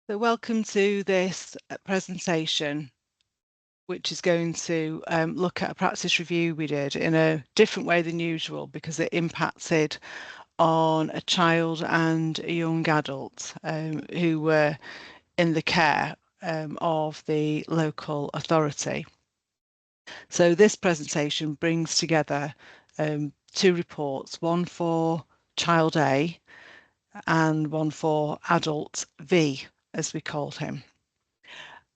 So welcome to this presentation, which is going to look at a practice review we did in a different way than usual because it impacted on a child and a young adult who were in the care of the local authority. So this presentation brings together two reports, one for child A and one for adult V, as we called him.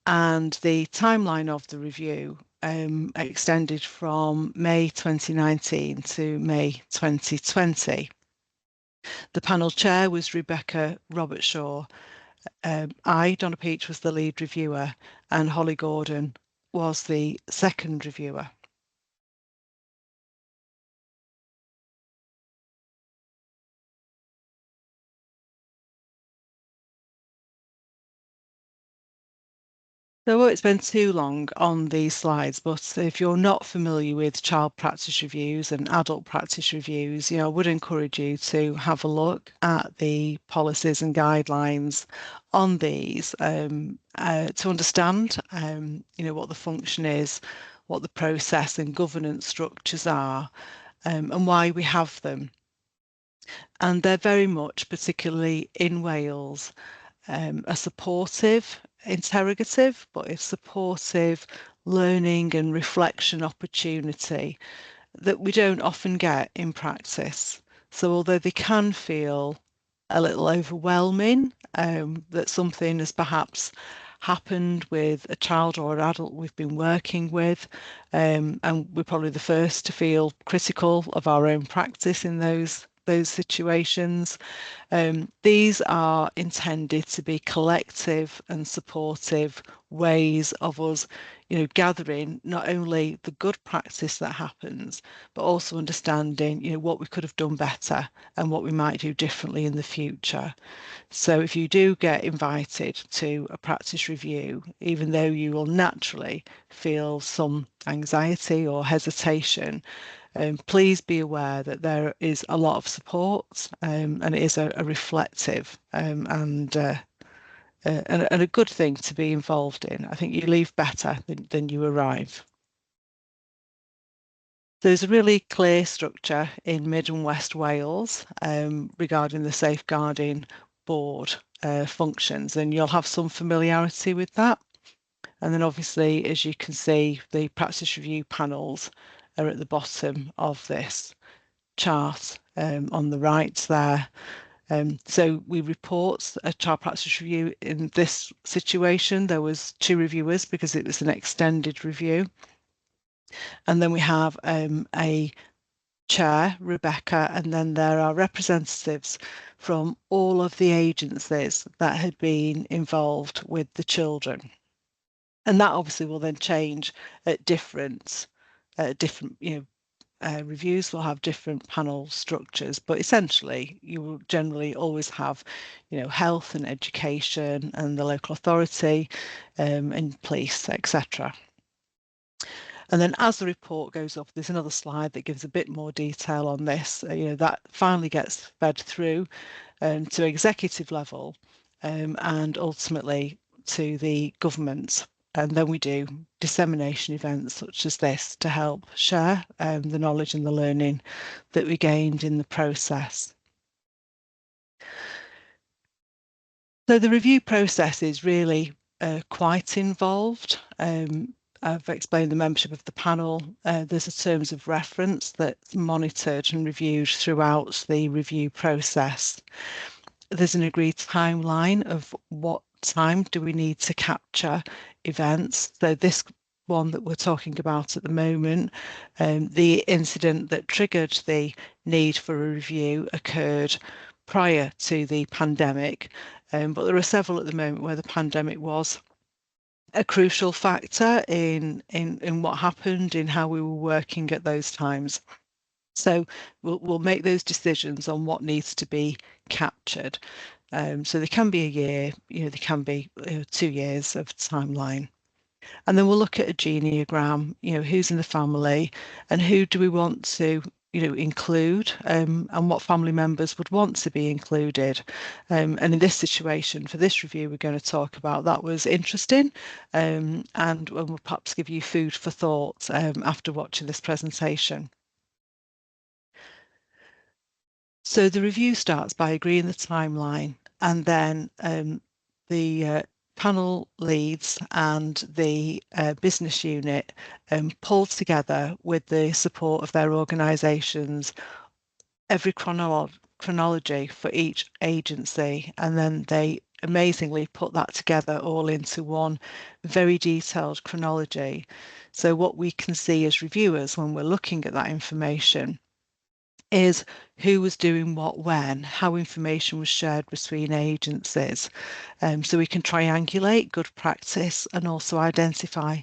And the timeline of the review extended from May 2019 to May 2020. The panel chair was Rebecca Robertshaw. Donna Peach, was the lead reviewer, and Holly Gordon was the second reviewer. So I won't spend too long on these slides, but if you're not familiar with child practice reviews and adult practice reviews, I would encourage you to have a look at the policies and guidelines on these to understand, what the function is, what the process and governance structures are, and why we have them. And they're very much, particularly in Wales, a supportive, interrogative, but a supportive learning and reflection opportunity that we don't often get in practice. So although they can feel a little overwhelming, that something has perhaps happened with a child or an adult we've been working with, and we're probably the first to feel critical of our own practice in those situations. These are intended to be collective and supportive ways of us, gathering not only the good practice that happens, but also understanding, what we could have done better and what we might do differently in the future. So if you do get invited to a practice review, even though you will naturally feel some anxiety or hesitation, please be aware that there is a lot of support, and it is a reflective and a good thing to be involved in. I think you leave better than you arrive. There's a really clear structure in Mid and West Wales regarding the safeguarding board functions, and you'll have some familiarity with that. And then obviously, as you can see, the practice review panels are at the bottom of this chart on the right there. So we report a child practice review. In this situation, there was 2 reviewers because it was an extended review. And then we have a chair, Rebecca, and then there are representatives from all of the agencies that had been involved with the children. And that obviously will then change at different, reviews will have different panel structures, but essentially you will generally always have, health and education and the local authority and police, etc. And then as the report goes up, there's another slide that gives a bit more detail on this. That finally gets fed through to executive level and ultimately to the government. And then we do dissemination events such as this to help share the knowledge and the learning that we gained in the process. So the review process is really quite involved. I've explained the membership of the panel. There's a terms of reference that's monitored and reviewed throughout the review process. There's an agreed timeline of what time do we need to capture events. So this one that we're talking about at the moment, the incident that triggered the need for a review occurred prior to the pandemic, but there are several at the moment where the pandemic was a crucial factor in what happened, in how we were working at those times. So we'll make those decisions on what needs to be captured. So they can be a year, they can be 2 years of timeline. And then we'll look at a genealogram, who's in the family and who do we want to include, and what family members would want to be included. And in this situation, for this review, we're going to talk about that was interesting, and we'll perhaps give you food for thought after watching this presentation. So the review starts by agreeing the timeline, and then the panel leads and the business unit pulled together with the support of their organisations every chronology for each agency, and then they amazingly put that together all into one very detailed chronology. So what we can see as reviewers when we're looking at that information is who was doing what when, how information was shared between agencies. So we can triangulate good practice and also identify,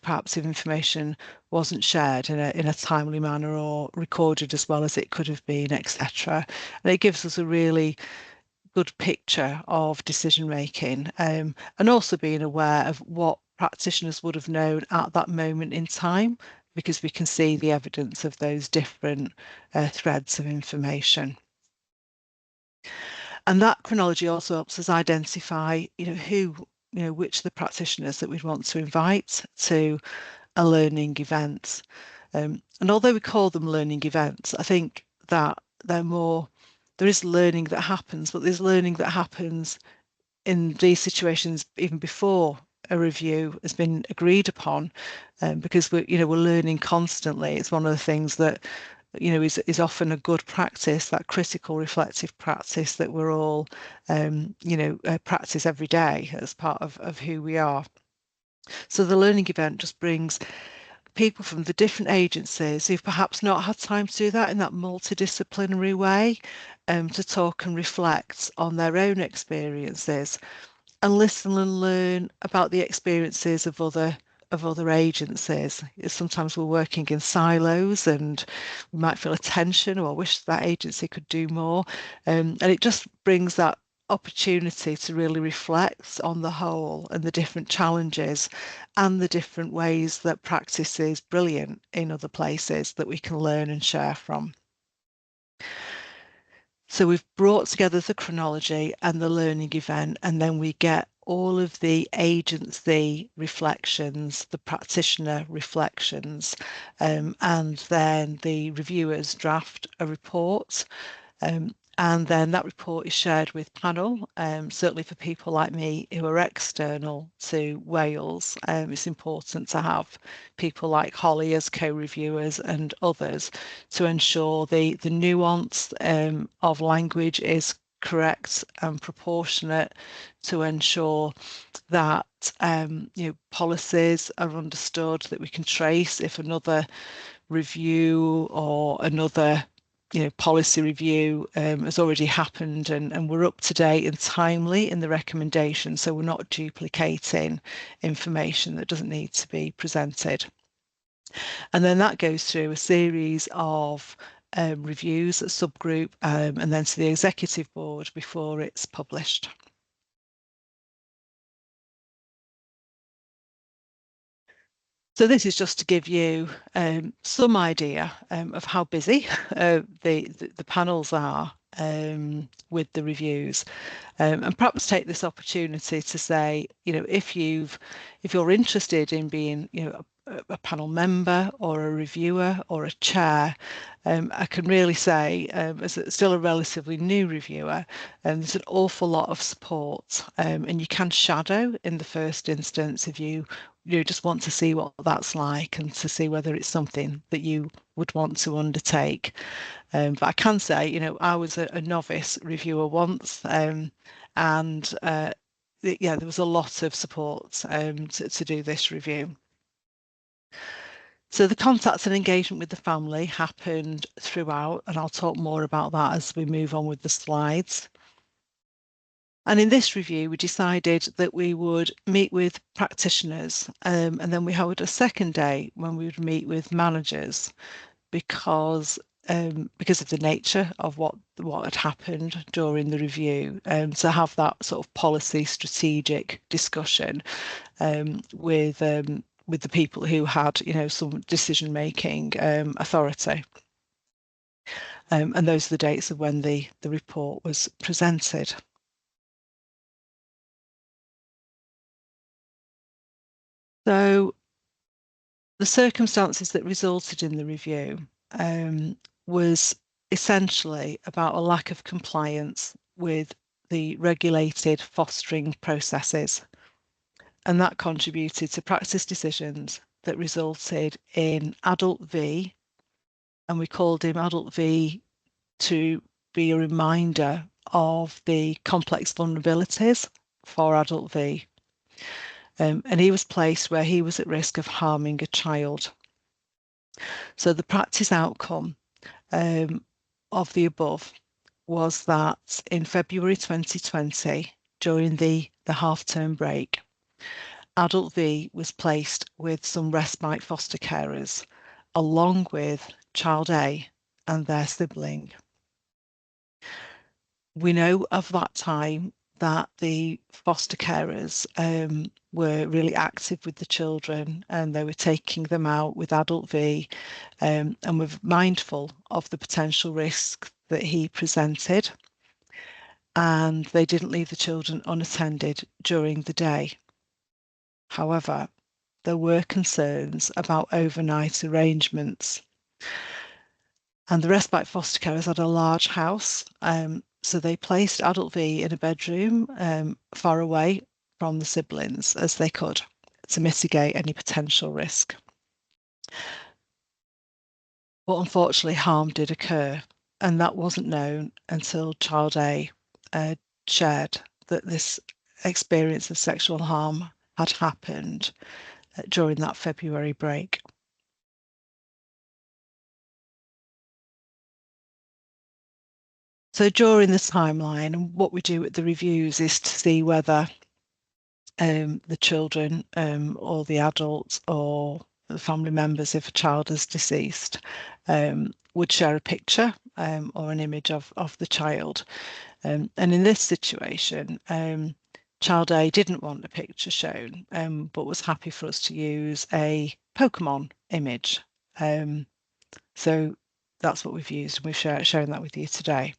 perhaps if information wasn't shared in a timely manner or recorded as well as it could have been, etc. And it gives us a really good picture of decision making, and also being aware of what practitioners would have known at that moment in time, because we can see the evidence of those different threads of information. And that chronology also helps us identify, which of the practitioners that we'd want to invite to a learning event. And although we call them learning events, I think that there is learning that happens, but there's learning that happens in these situations even before a review has been agreed upon, because we're learning constantly. It's one of the things that is often a good practice, that critical reflective practice that we're all practice every day as part of who we are. So the learning event just brings people from the different agencies who've perhaps not had time to do that in that multidisciplinary way, to talk and reflect on their own experiences and listen and learn about the experiences of other agencies. Sometimes we're working in silos and we might feel a tension or wish that agency could do more. And it just brings that opportunity to really reflect on the whole and the different challenges and the different ways that practice is brilliant in other places that we can learn and share from. So we've brought together the chronology and the learning event, and then we get all of the agency reflections, the practitioner reflections, and then the reviewers draft a report. And then that report is shared with panel, certainly for people like me who are external to Wales. It's important to have people like Holly as co-reviewers and others to ensure the nuance of language is correct and proportionate, to ensure that policies are understood, that we can trace if another review or another policy review has already happened, and we're up to date and timely in the recommendation, so we're not duplicating information that doesn't need to be presented. And then that goes through a series of reviews, a subgroup, and then to the executive board before it's published. So this is just to give you some idea of how busy the panels are with the reviews, and perhaps take this opportunity to say, if you're interested in being, a panel member or a reviewer or a chair, I can really say, as still a relatively new reviewer, there's an awful lot of support, and you can shadow in the first instance if you just want to see what that's like and to see whether it's something that you would want to undertake. But I can say, I was a novice reviewer once, and yeah, there was a lot of support to do this review. So the contact and engagement with the family happened throughout, and I'll talk more about that as we move on with the slides. And in this review, we decided that we would meet with practitioners, and then we held a second day when we would meet with managers, because of the nature of what had happened during the review, to have that sort of policy strategic discussion with the people who had, some decision-making authority. And those are the dates of when the report was presented. So the circumstances that resulted in the review was essentially about a lack of compliance with the regulated fostering processes. And that contributed to practice decisions that resulted in Adult V, and we called him Adult V to be a reminder of the complex vulnerabilities for Adult V. And he was placed where he was at risk of harming a child. So the practice outcome of the above was that in February 2020, during the half-term break, Adult V was placed with some respite foster carers, along with Child A and their sibling. We know of that time that the foster carers were really active with the children, and they were taking them out with Adult V, and were mindful of the potential risk that he presented. And they didn't leave the children unattended during the day. However, there were concerns about overnight arrangements. And the respite foster carers had a large house, so they placed Adult V in a bedroom far away from the siblings as they could to mitigate any potential risk. But unfortunately, harm did occur, and that wasn't known until Child A shared that this experience of sexual harm had happened during that February break. So during this timeline, and what we do at the reviews is to see whether the children or the adults or the family members, if a child is deceased, would share a picture or an image of the child. And in this situation, Child A didn't want a picture shown, but was happy for us to use a Pokemon image. So that's what we've used, and we've shown that with you today.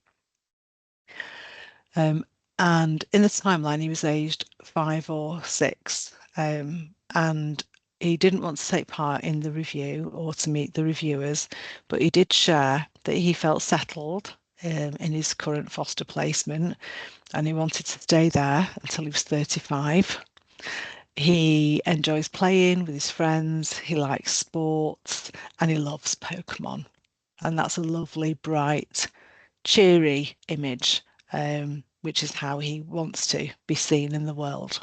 And in the timeline, he was aged 5 or 6, and he didn't want to take part in the review or to meet the reviewers, but he did share that he felt settled in his current foster placement, and he wanted to stay there until he was 35. He enjoys playing with his friends, he likes sports, and he loves Pokemon. And that's a lovely, bright, cheery image, which is how he wants to be seen in the world.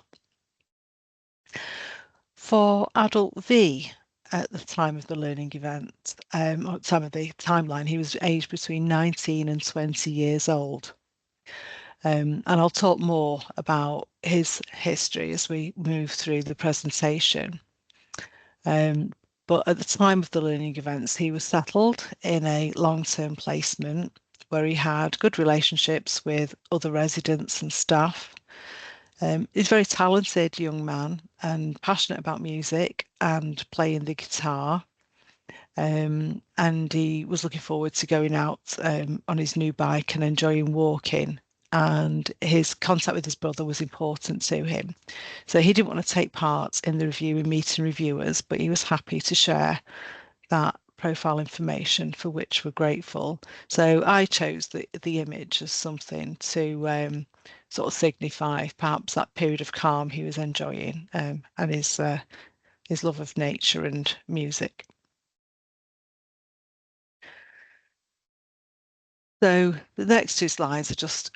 For Adult V, at the time of the learning event, or time of the timeline, he was aged between 19 and 20 years old. And I'll talk more about his history as we move through the presentation. But at the time of the learning events, he was settled in a long-term placement where he had good relationships with other residents and staff. He's a very talented young man and passionate about music and playing the guitar. And he was looking forward to going out on his new bike and enjoying walking. And his contact with his brother was important to him. So he didn't want to take part in the review and meeting reviewers, but he was happy to share that profile information, for which we're grateful. So I chose the image as something to sort of signify perhaps that period of calm he was enjoying, and his love of nature and music. So the next two slides are just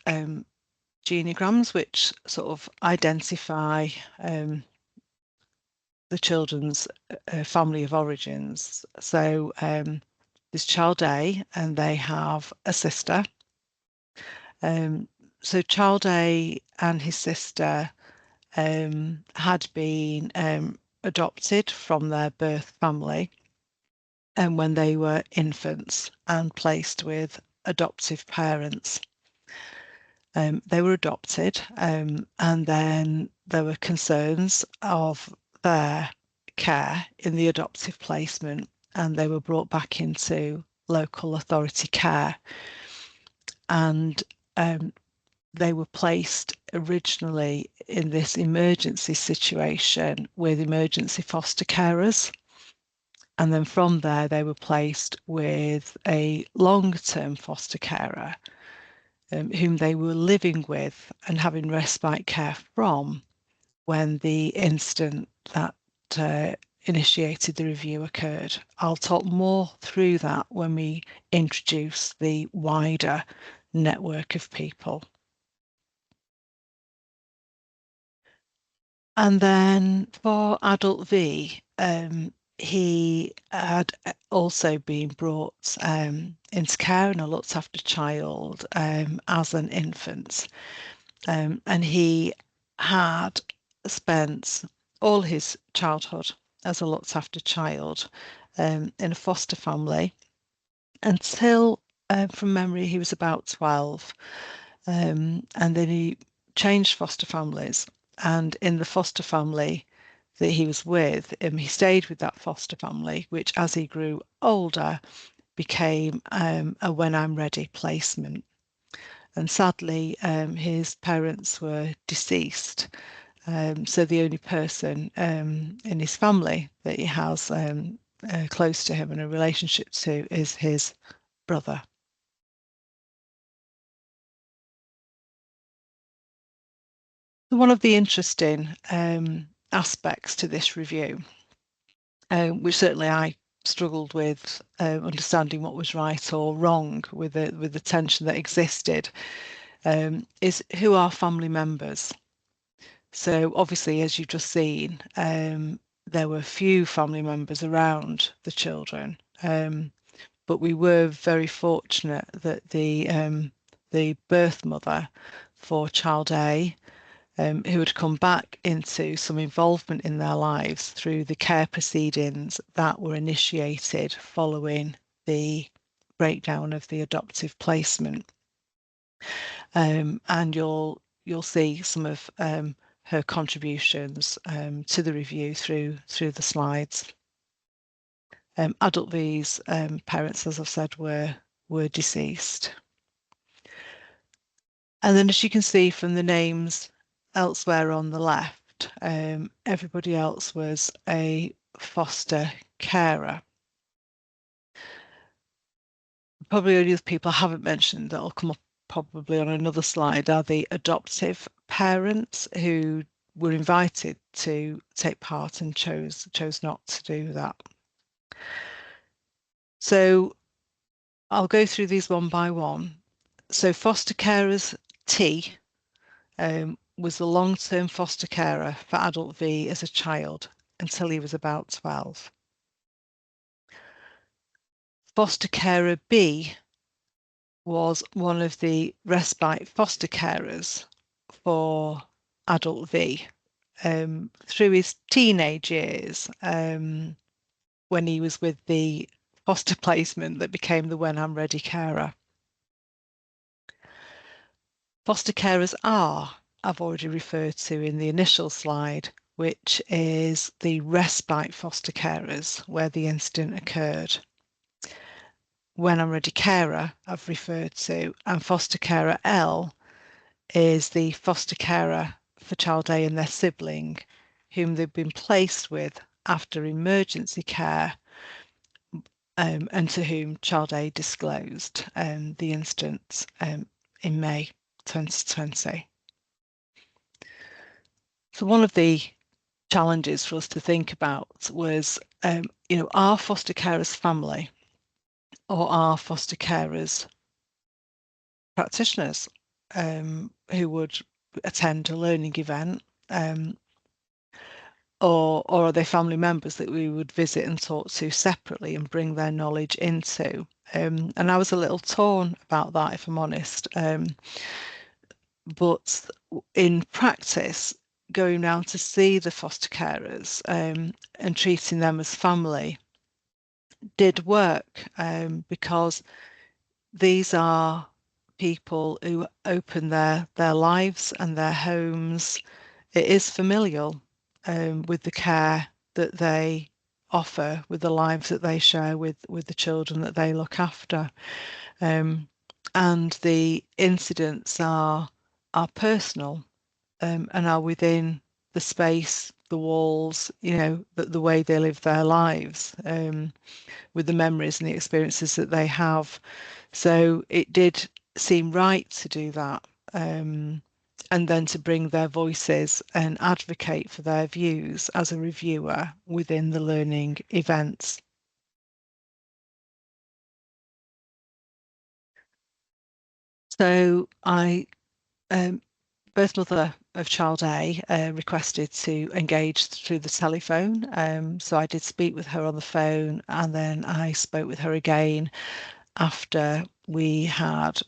genograms, which sort of identify the children's family of origins. So there's Child A, and they have a sister. So Child A and his sister had been adopted from their birth family, and when they were infants and placed with adoptive parents. They were adopted, and then there were concerns of their care in the adoptive placement, and they were brought back into local authority care, and they were placed originally in this emergency situation with emergency foster carers. And then from there, they were placed with a long-term foster carer whom they were living with and having respite care from when the incident that initiated the review occurred. I'll talk more through that when we introduce the wider network of people. And then for adult V, he had also been brought into care and a looked after child as an infant. And he had spent all his childhood as a looked after child in a foster family until, from memory, he was about 12. And then he changed foster families. And in the foster family that he was with, he stayed with that foster family, which as he grew older became a When I'm Ready placement. And sadly, his parents were deceased. So the only person in his family that he has close to him and a relationship to is his brother. One of the interesting aspects to this review, which certainly I struggled with understanding what was right or wrong with the tension that existed, is who are family members. So obviously, as you've just seen, there were few family members around the children, but we were very fortunate that the birth mother for child A, who had come back into some involvement in their lives through the care proceedings that were initiated following the breakdown of the adoptive placement. And you'll see some of her contributions to the review through the slides. Adult V's parents, as I've said, were deceased. And then, as you can see from the names elsewhere on the left, everybody else was a foster carer. Probably only the people I haven't mentioned that will come up probably on another slide are the adoptive parents who were invited to take part and chose not to do that. So I'll go through these one by one. So foster carers T was the long-term foster carer for adult V as a child until he was about 12. Foster carer B was one of the respite foster carers for adult V through his teenage years when he was with the foster placement that became the When I'm Ready carer. Foster carers R, I've already referred to in the initial slide, which is the respite foster carers where the incident occurred. When I'm Ready carer, I've referred to, and foster carer L is the foster carer for child A and their sibling, whom they've been placed with after emergency care, and to whom child A disclosed the incident in May 2020. So one of the challenges for us to think about was, are foster carers family or are foster carers practitioners who would attend a learning event, or are they family members that we would visit and talk to separately and bring their knowledge into? And I was a little torn about that, if I'm honest. But in practice, going round to see the foster carers and treating them as family did work, because these are people who open their lives and their homes. It is familial with the care that they offer with the lives that they share with the children that they look after. And the incidents are personal, and are within the space, the walls, the way they live their lives, with the memories and the experiences that they have. So it did seem right to do that. And then to bring their voices and advocate for their views as a reviewer within the learning events. So I, birth mother of child A, requested to engage through the telephone. So I did speak with her on the phone, and then I spoke with her again after we had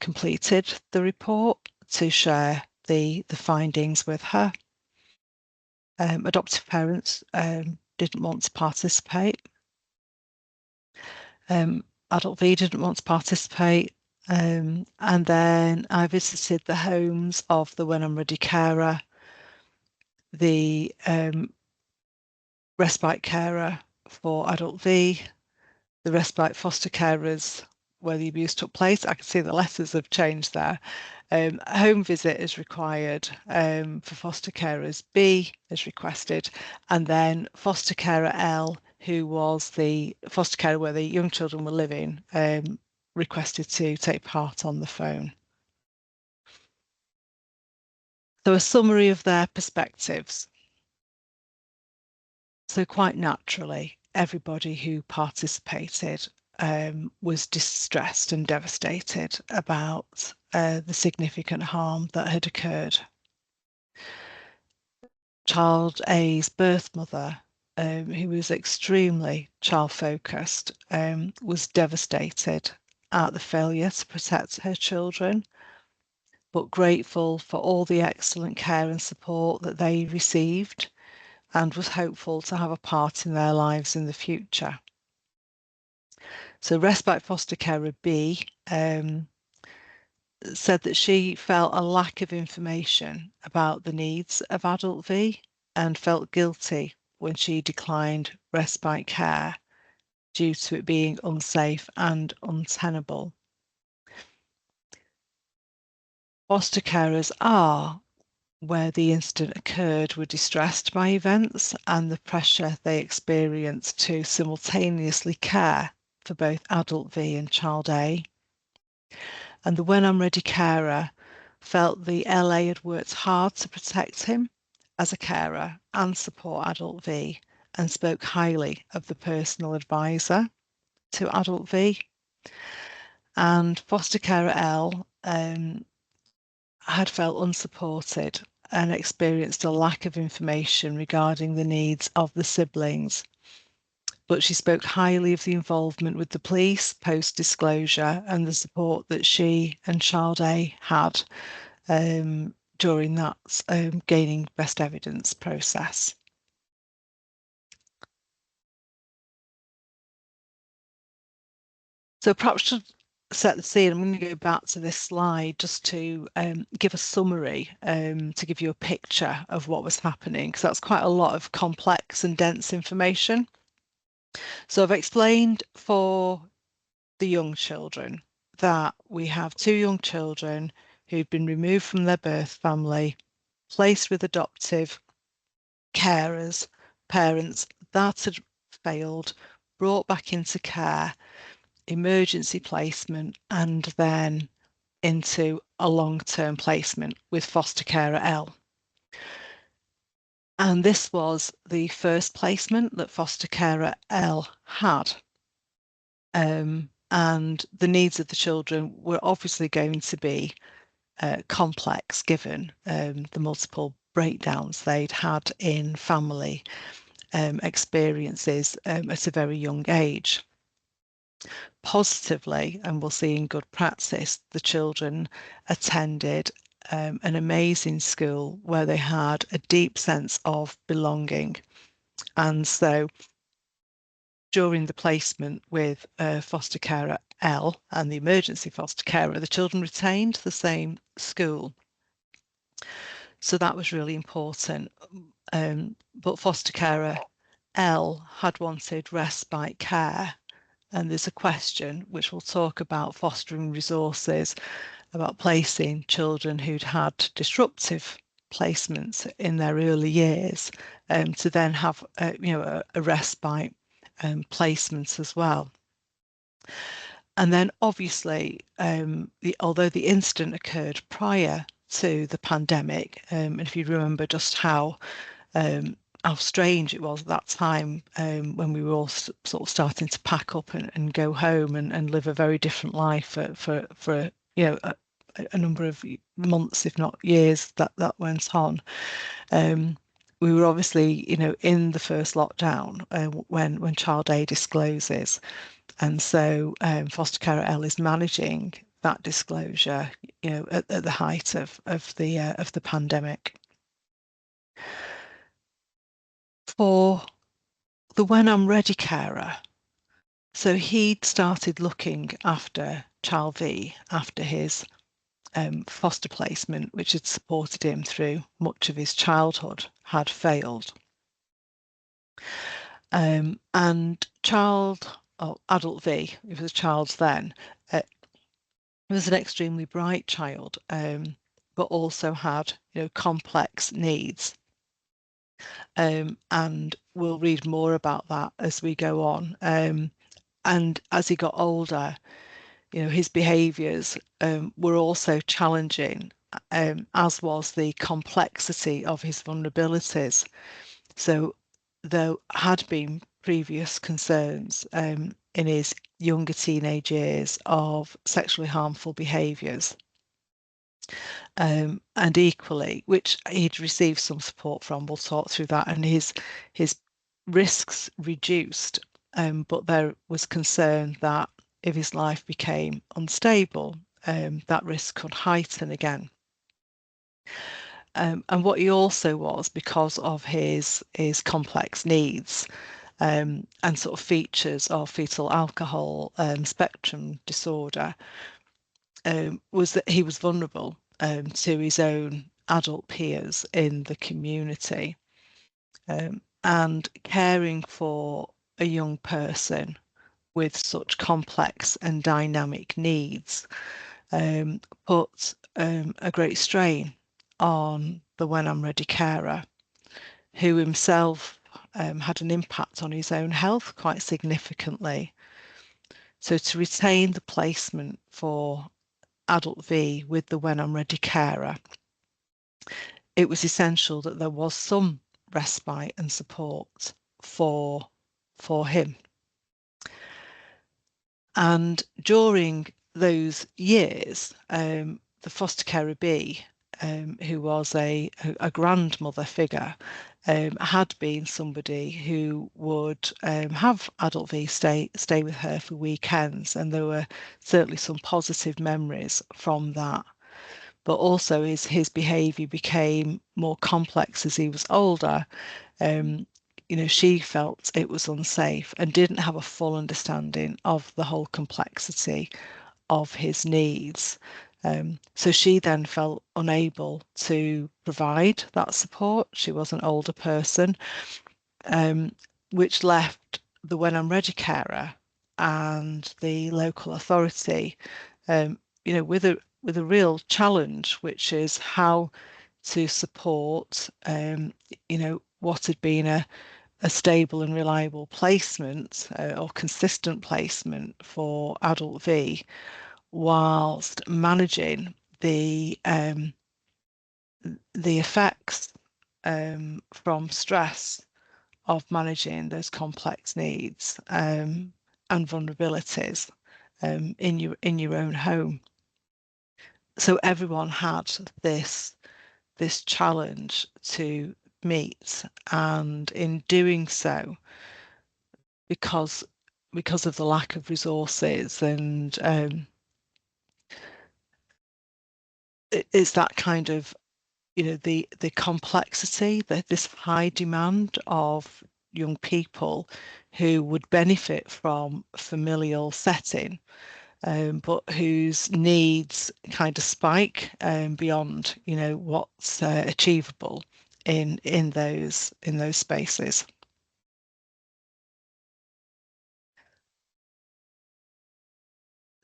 completed the report to share the findings with her. Adoptive parents didn't want to participate. Adult V didn't want to participate. And then I visited the homes of the When I'm Ready carer, the respite carer for Adult V, the respite foster carers where the abuse took place. I can see the letters have changed there. Home visit is required for foster carers B is requested, and then foster carer L, who was the foster carer where the young children were living, requested to take part on the phone. So a summary of their perspectives. So quite naturally, everybody who participated was distressed and devastated about the significant harm that had occurred. Child A's birth mother, who was extremely child focused, was devastated at the failure to protect her children, but grateful for all the excellent care and support that they received, and was hopeful to have a part in their lives in the future. So respite foster carer B said that she felt a lack of information about the needs of Adult V and felt guilty when she declined respite care due to it being unsafe and untenable. Foster carers are, where the incident occurred, were distressed by events and the pressure they experienced to simultaneously care for both Adult V and Child A. And the When I'm Ready carer felt the LA had worked hard to protect him as a carer and support Adult V, and spoke highly of the personal advisor to Adult V. And foster carer L had felt unsupported and experienced a lack of information regarding the needs of the siblings. But she spoke highly of the involvement with the police post-disclosure and the support that she and Child A had during that gaining best evidence process. So perhaps to set the scene, I'm going to go back to this slide just to give a summary, to give you a picture of what was happening, because that's quite a lot of complex and dense information. So I've explained for the young children that we have two young children who'd been removed from their birth family, placed with adoptive carers, parents that had failed, brought back into care, emergency placement, and then into a long-term placement with foster carer L. And this was the first placement that foster carer L had. And the needs of the children were obviously going to be complex given the multiple breakdowns they'd had in family experiences at a very young age. Positively, and we'll see in good practice, the children attended an amazing school where they had a deep sense of belonging. And so during the placement with foster carer L and the emergency foster carer, the children retained the same school. So that was really important. But foster carer Elle had wanted respite care. And there's a question which we'll talk about fostering resources, about placing children who'd had disruptive placements in their early years to then have a respite placement as well. And then obviously, although the incident occurred prior to the pandemic, and if you remember just how strange it was at that time when we were all sort of starting to pack up and go home and live a very different life for a number of months, if not years, that went on. We were obviously, in the first lockdown when Child A discloses, and so foster carer L is managing that disclosure, at the height of the pandemic. For the When I'm Ready carer, so he'd started looking after Child V after his foster placement, which had supported him through much of his childhood, had failed. And adult V, it was a child then, was an extremely bright child, but also had complex needs. And we'll read more about that as we go on. And as he got older, his behaviours were also challenging, as was the complexity of his vulnerabilities. So there had been previous concerns in his younger teenage years of sexually harmful behaviours. And equally, which he'd received some support from, we'll talk through that, and his risks reduced, but there was concern that if his life became unstable, that risk could heighten again. And what he also was, because of his complex needs and sort of features of fetal alcohol spectrum disorder, was that he was vulnerable to his own adult peers in the community. And caring for a young person with such complex and dynamic needs put a great strain on the When I'm Ready carer, who himself had an impact on his own health quite significantly. So to retain the placement for adult V with the When I'm Ready carer, it was essential that there was some respite and support for him. And during those years, the foster carer B, who was a grandmother figure, had been somebody who would have adult V stay with her for weekends, and there were certainly some positive memories from that. But also his behaviour became more complex as he was older. She felt it was unsafe and didn't have a full understanding of the whole complexity of his needs. So she then felt unable to provide that support. She was an older person, which left the When I'm Ready carer and the local authority, with a real challenge, which is how to support, what had been a stable and reliable placement or consistent placement for adult V, whilst managing the effects from stress of managing those complex needs and vulnerabilities in your own home. So everyone had this challenge to meet, and in doing so, because of the lack of resources, and it's that kind of the complexity, this high demand of young people who would benefit from familial setting, but whose needs kind of spike beyond what's achievable in those spaces.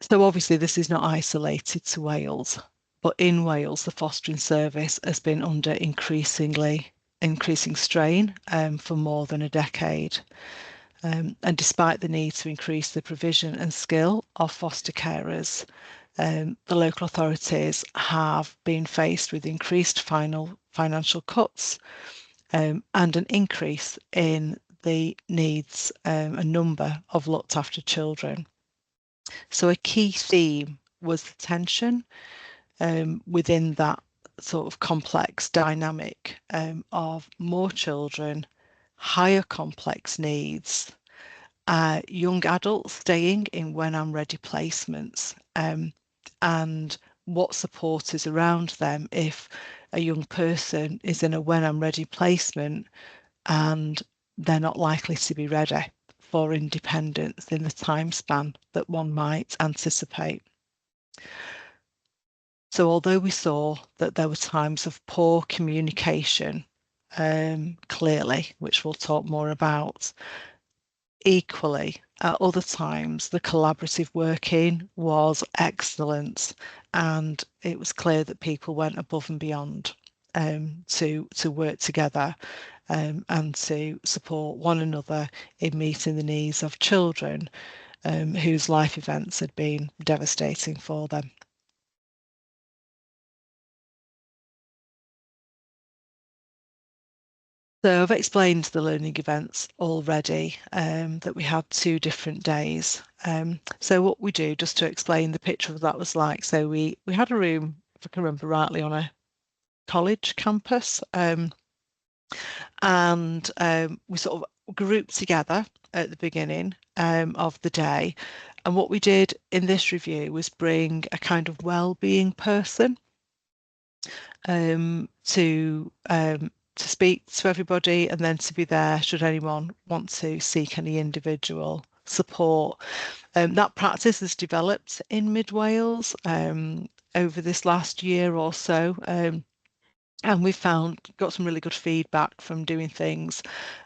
So obviously this is not isolated to Wales, but in Wales, the fostering service has been under increasing strain for more than a decade. And despite the need to increase the provision and skill of foster carers, the local authorities have been faced with increased financial cuts and an increase in the needs and number of looked after children. So a key theme was the tension within that sort of complex dynamic of more children, higher complex needs, young adults staying in when I'm ready placements, and what support is around them if a young person is in a when I'm ready placement and they're not likely to be ready for independence in the time span that one might anticipate. So although we saw that there were times of poor communication, clearly, which we'll talk more about, equally, at other times, the collaborative working was excellent, and it was clear that people went above and beyond to work together and to support one another in meeting the needs of children whose life events had been devastating for them. So I've explained the learning events already, that we had 2 different days. So what we do, just to explain the picture of what that was like. So we had a room, if I can remember rightly, on a college campus, and we sort of grouped together at the beginning of the day. And what we did in this review was bring a kind of well-being person to speak to everybody and then to be there should anyone want to seek any individual support. That practice has developed in Mid Wales over this last year or so. And we've got some really good feedback from doing things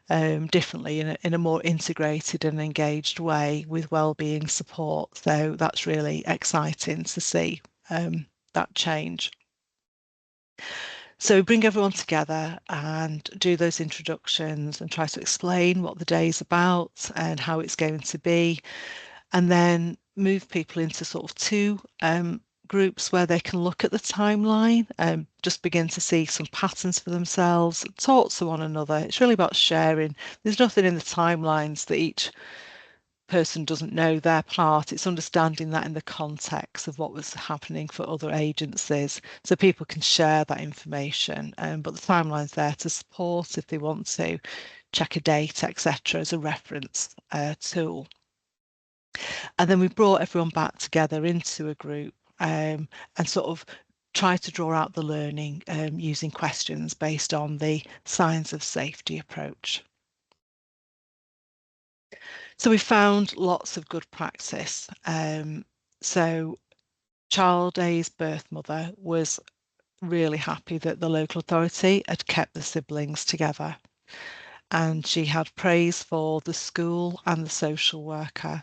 differently in a more integrated and engaged way with wellbeing support. So that's really exciting to see that change. So bring everyone together and do those introductions and try to explain what the day is about and how it's going to be, and then move people into sort of two groups where they can look at the timeline and just begin to see some patterns for themselves, talk to one another. It's really about sharing. There's nothing in the timelines that each person doesn't know their part. It's understanding that in the context of what was happening for other agencies, so people can share that information. But the timeline's there to support if they want to check a date, etc., as a reference tool. And then we brought everyone back together into a group and sort of try to draw out the learning using questions based on the signs of safety approach. So we found lots of good practice. So Child A's birth mother was really happy that the local authority had kept the siblings together. And she had praise for the school and the social worker.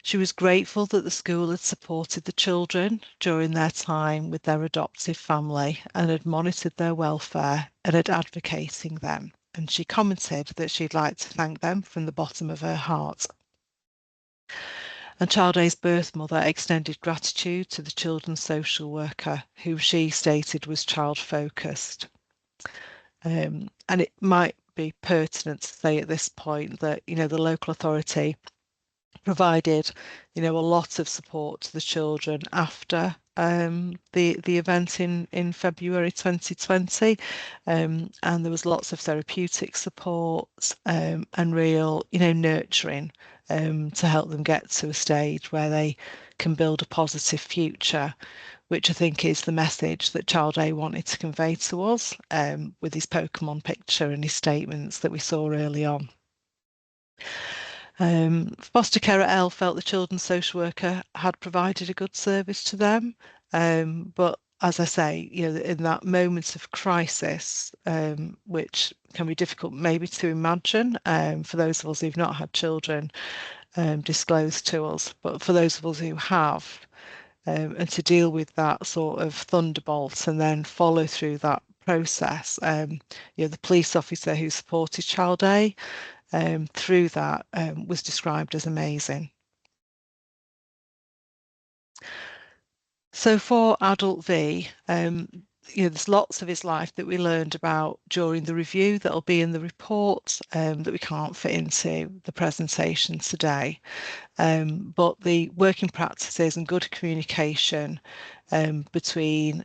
She was grateful that the school had supported the children during their time with their adoptive family and had monitored their welfare and had advocating them. And she commented that she'd like to thank them from the bottom of her heart. And Child A's birth mother extended gratitude to the children's social worker, who she stated was child focused. And it might be pertinent to say at this point that, the local authority provided, a lot of support to the children after the event in February 2020, and there was lots of therapeutic support and real, nurturing to help them get to a stage where they can build a positive future, which I think is the message that Child A wanted to convey to us with his Pokemon picture and his statements that we saw early on. Foster carer L felt the children's social worker had provided a good service to them, but as I say, in that moment of crisis, which can be difficult maybe to imagine for those of us who've not had children disclosed to us, but for those of us who have, and to deal with that sort of thunderbolt and then follow through that process. The police officer who supported Child A through that was described as amazing. So for Adult V, there's lots of his life that we learned about during the review that'll be in the report that we can't fit into the presentation today. But the working practices and good communication between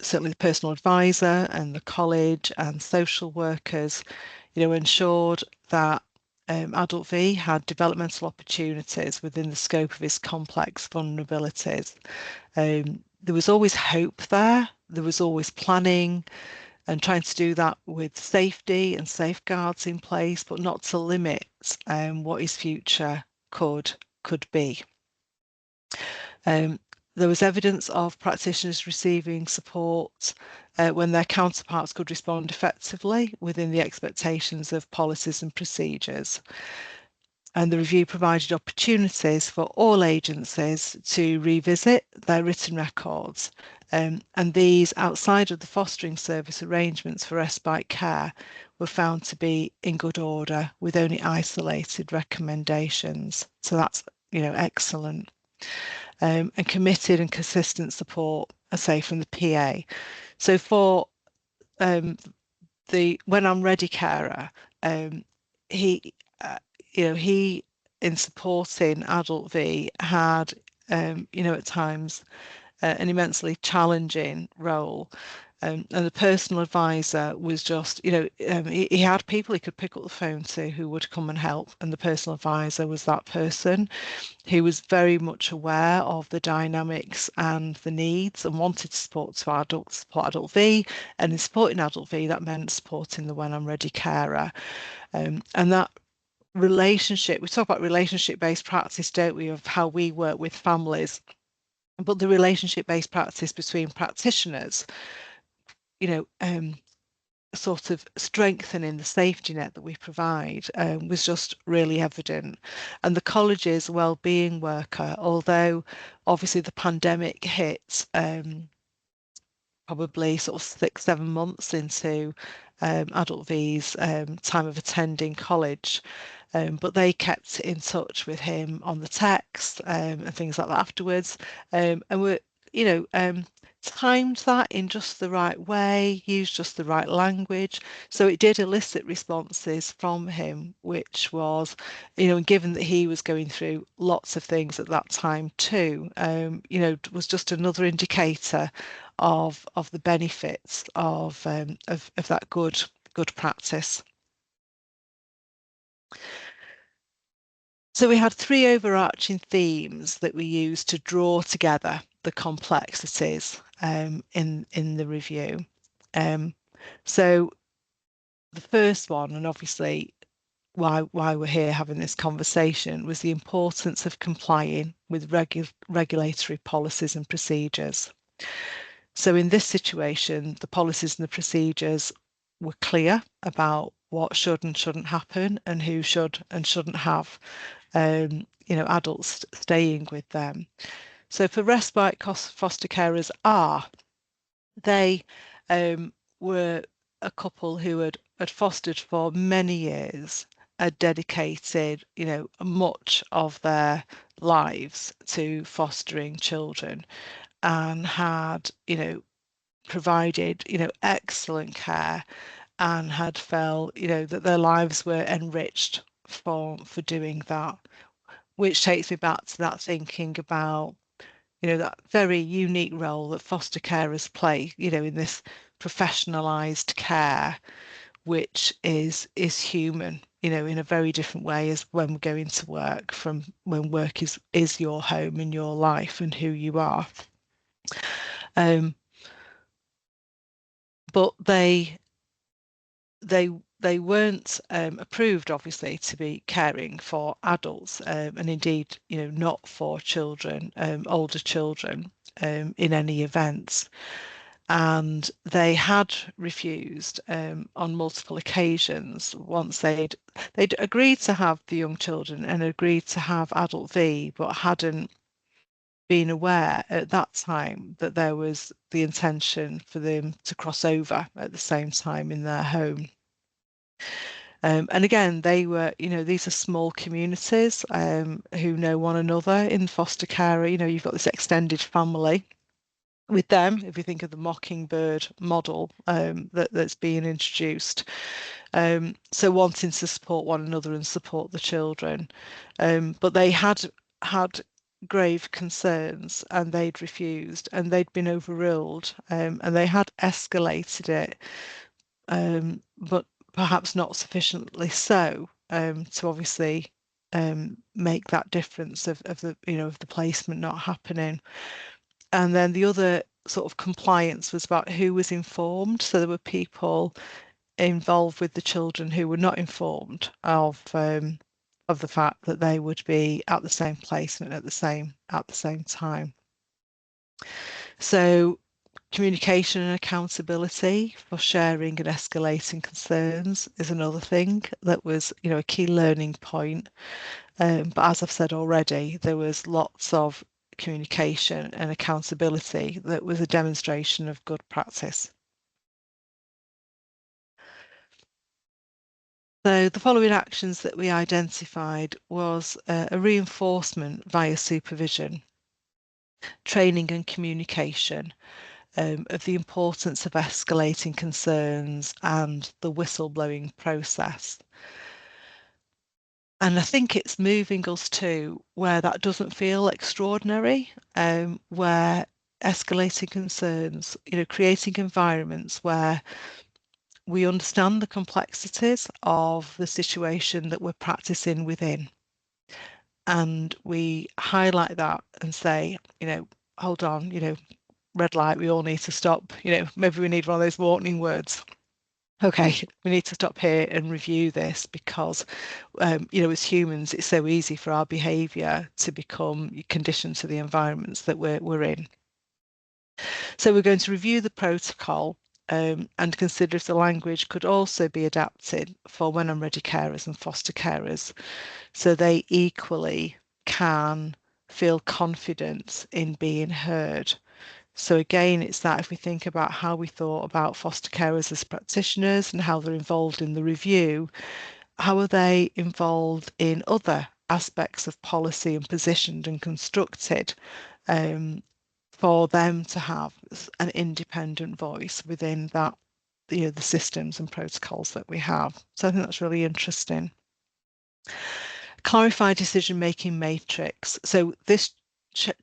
certainly the personal advisor and the college and social workers, ensured that Adult V had developmental opportunities within the scope of his complex vulnerabilities. There was always hope there. There was always planning and trying to do that with safety and safeguards in place, but not to limit what his future could be. There was evidence of practitioners receiving support when their counterparts could respond effectively within the expectations of policies and procedures. And the review provided opportunities for all agencies to revisit their written records. And these, outside of the fostering service arrangements for respite care, were found to be in good order with only isolated recommendations. So that's, excellent. And committed and consistent support, I say, from the PA. So for the When I'm Ready carer, he he, in supporting Adult V, had, at times an immensely challenging role. And the personal advisor was just, he had people he could pick up the phone to who would come and help. And the personal advisor was that person who was very much aware of the dynamics and the needs and wanted to support Adult V. And in supporting Adult V, that meant supporting the When I'm Ready carer. And that relationship, we talk about relationship-based practice, don't we, of how we work with families, but the relationship-based practice between practitioners, sort of strengthening the safety net that we provide was just really evident. And the college's wellbeing worker, although obviously the pandemic hit probably sort of 6-7 months into Adult V's time of attending college. But they kept in touch with him on the text and things like that afterwards. And were, timed that in just the right way, used just the right language. So it did elicit responses from him, which was, given that he was going through lots of things at that time too, was just another indicator of the benefits of that good practice. So we had 3 overarching themes that we used to draw together the complexities in the review. So the first one, and obviously why we're here having this conversation, was the importance of complying with regulatory policies and procedures. So in this situation, the policies and the procedures were clear about what should and shouldn't happen and who should and shouldn't have adults staying with them. So for respite foster carers they were a couple who had fostered for many years, had dedicated, much of their lives to fostering children and had, provided, excellent care and had felt, that their lives were enriched for doing that, which takes me back to that thinking about, that very unique role that foster carers play, in this professionalized care, which is human, in a very different way as when we're going to work, from when work is your home and your life and who you are. But they weren't approved, obviously, to be caring for adults, and indeed, not for children, older children. in any events. And they had refused on multiple occasions once they'd agreed to have the young children and agreed to have adult V, but hadn't been aware at that time that there was the intention for them to cross over at the same time in their home. And again, they were, these are small communities who know one another in foster care. You've got this extended family with them, if you think of the mockingbird model that's being introduced. So wanting to support one another and support the children. But they had grave concerns and they'd refused and they'd been overruled, and they had escalated it, but perhaps not sufficiently so to obviously make that difference of the placement not happening. And then the other sort of compliance was about who was informed. So there were people involved with the children who were not informed of the fact that they would be at the same placement at the same time. So communication and accountability for sharing and escalating concerns is another thing that was, a key learning point. But as I've said already, there was lots of communication and accountability that was a demonstration of good practice. So the following actions that we identified was a reinforcement via supervision, training and communication of the importance of escalating concerns and the whistleblowing process. And I think it's moving us to where that doesn't feel extraordinary, where escalating concerns, creating environments where we understand the complexities of the situation that we're practicing within. And we highlight that and say, hold on, red light, we all need to stop. Maybe we need one of those warning words. Okay, we need to stop here and review this because, as humans, it's so easy for our behaviour to become conditioned to the environments that we're in. So we're going to review the protocol and consider if the language could also be adapted for when I'm ready carers and foster carers, so they equally can feel confident in being heard. So again, it's that if we think about how we thought about foster carers as practitioners and how they're involved in the review, how are they involved in other aspects of policy and positioned and constructed for them to have an independent voice within that, the systems and protocols that we have. So I think that's really interesting. Clarify decision-making matrix. So this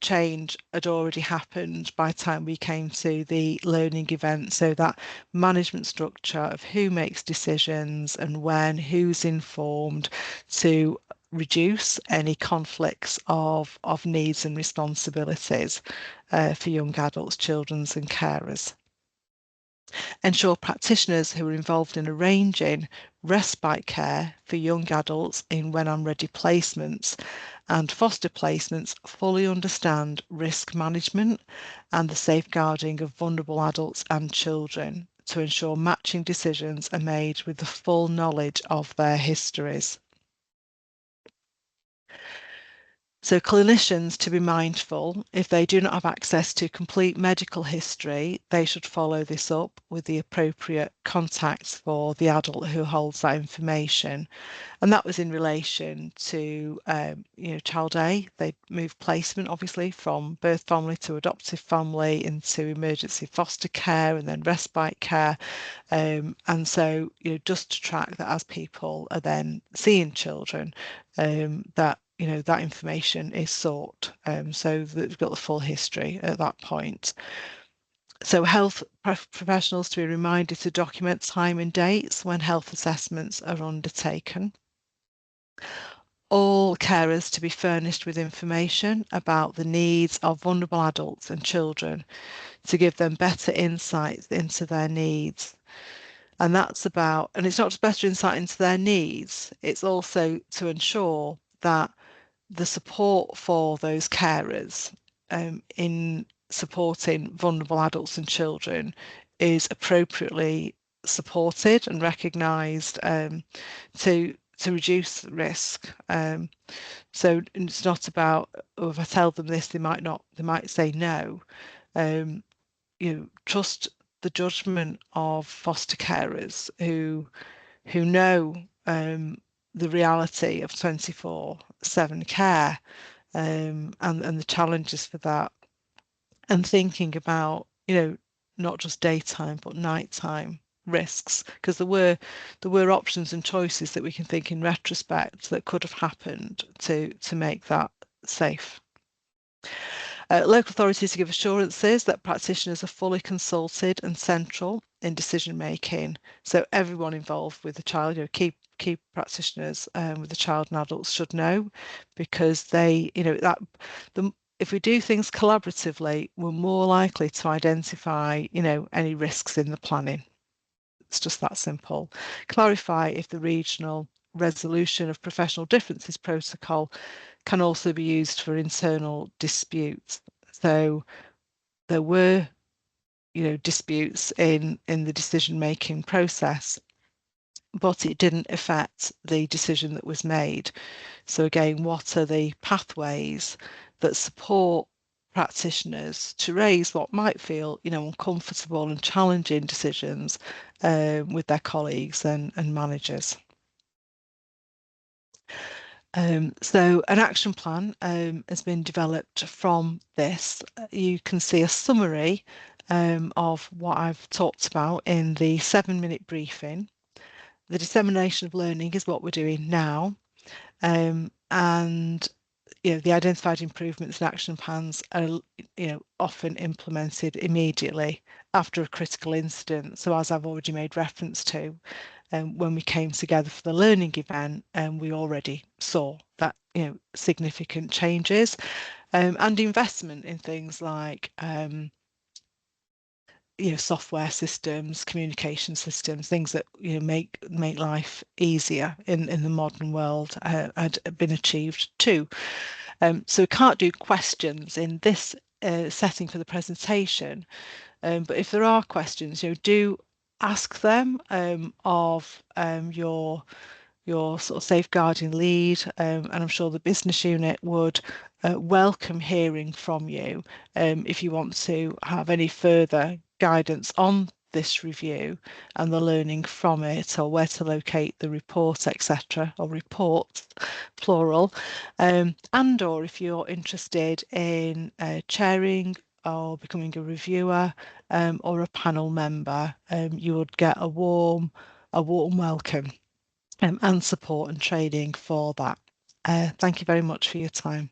change had already happened by the time we came to the learning event. So that management structure of who makes decisions and when, who's informed, to reduce any conflicts of needs and responsibilities for young adults, children and carers. Ensure practitioners who are involved in arranging respite care for young adults in when I'm ready placements and foster placements fully understand risk management and the safeguarding of vulnerable adults and children to ensure matching decisions are made with the full knowledge of their histories. So clinicians to be mindful, if they do not have access to complete medical history, they should follow this up with the appropriate contacts for the adult who holds that information. And that was in relation to, Child A. They moved placement, obviously, from birth family to adoptive family into emergency foster care and then respite care. And so, just to track that as people are then seeing children, that that information is sought, so that we've got the full history at that point. So health professionals to be reminded to document time and dates when health assessments are undertaken. All carers to be furnished with information about the needs of vulnerable adults and children to give them better insights into their needs. And that's about, and it's not just better insight into their needs, it's also to ensure that the support for those carers in supporting vulnerable adults and children is appropriately supported and recognised to reduce risk. So it's not about, oh, if I tell them this, they might say no. Trust the judgment of foster carers who know the reality of 24/7 care, and the challenges for that, and thinking about, not just daytime but nighttime risks, because there were options and choices that we can think in retrospect that could have happened to make that safe. Local authorities give assurances that practitioners are fully consulted and central in decision making. So everyone involved with the child, key practitioners with the child and adults should know, because they, if we do things collaboratively, we're more likely to identify, any risks in the planning. It's just that simple. Clarify if the regional resolution of professional differences protocol can also be used for internal disputes. So there were, disputes in the decision-making process, but it didn't affect the decision that was made. So again, what are the pathways that support practitioners to raise what might feel, uncomfortable and challenging decisions with their colleagues and managers? So an action plan has been developed from this. You can see a summary of what I've talked about in the 7-minute briefing. The dissemination of learning is what we're doing now. And the identified improvements and action plans are often implemented immediately after a critical incident. So as I've already made reference to, when we came together for the learning event, we already saw that significant changes, and investment in things like software systems, communication systems, things that make life easier in the modern world, had been achieved too. So we can't do questions in this setting for the presentation, but if there are questions, do ask them of your sort of safeguarding lead, and I'm sure the business unit would welcome hearing from you if you want to have any further guidance on this review and the learning from it, or where to locate the report, etc., or reports, plural, and or if you're interested in chairing or becoming a reviewer or a panel member, you would get a warm welcome and support and training for that. Thank you very much for your time.